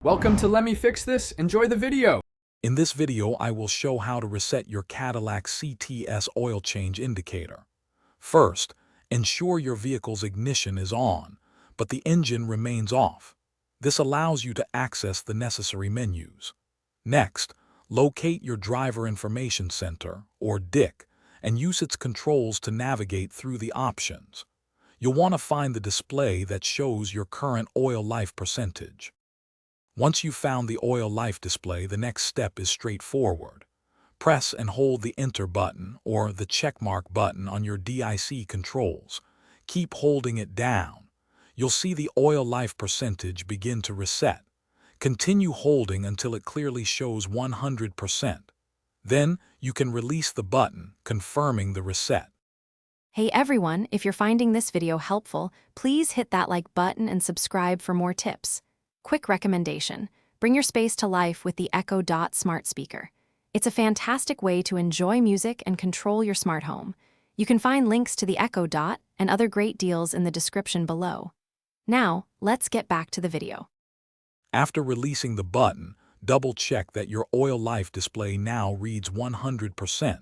Welcome to Let Me Fix This. Enjoy the video. In this video, I will show how to reset your Cadillac CTS oil change indicator. First, ensure your vehicle's ignition is on, but the engine remains off. This allows you to access the necessary menus. Next, locate your Driver Information Center, or DIC, and use its controls to navigate through the options. You'll want to find the display that shows your current oil life percentage. Once you've found the oil life display, the next step is straightforward. Press and hold the Enter button or the checkmark button on your DIC controls. Keep holding it down. You'll see the oil life percentage begin to reset. Continue holding until it clearly shows 100%. Then you can release the button, confirming the reset. Hey everyone, if you're finding this video helpful, please hit that like button and subscribe for more tips. Quick recommendation: bring your space to life with the Echo Dot smart speaker. It's a fantastic way to enjoy music and control your smart home. You can find links to the Echo Dot and other great deals in the description below. Now, let's get back to the video. After releasing the button, double-check that your oil life display now reads 100%.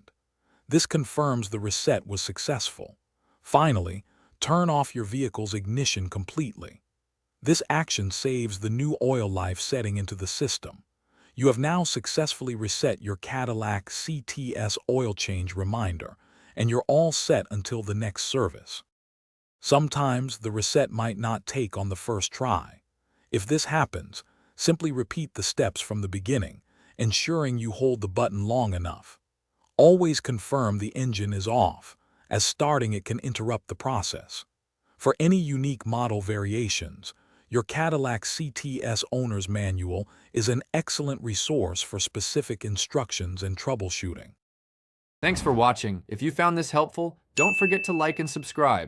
This confirms the reset was successful. Finally, turn off your vehicle's ignition completely. This action saves the new oil life setting into the system. You have now successfully reset your Cadillac CTS oil change reminder, and you're all set until the next service. Sometimes the reset might not take on the first try. If this happens, simply repeat the steps from the beginning, ensuring you hold the button long enough. Always confirm the engine is off, as starting it can interrupt the process. For any unique model variations, your Cadillac CTS Owner's Manual is an excellent resource for specific instructions and troubleshooting. Thanks for watching. If you found this helpful, don't forget to like and subscribe.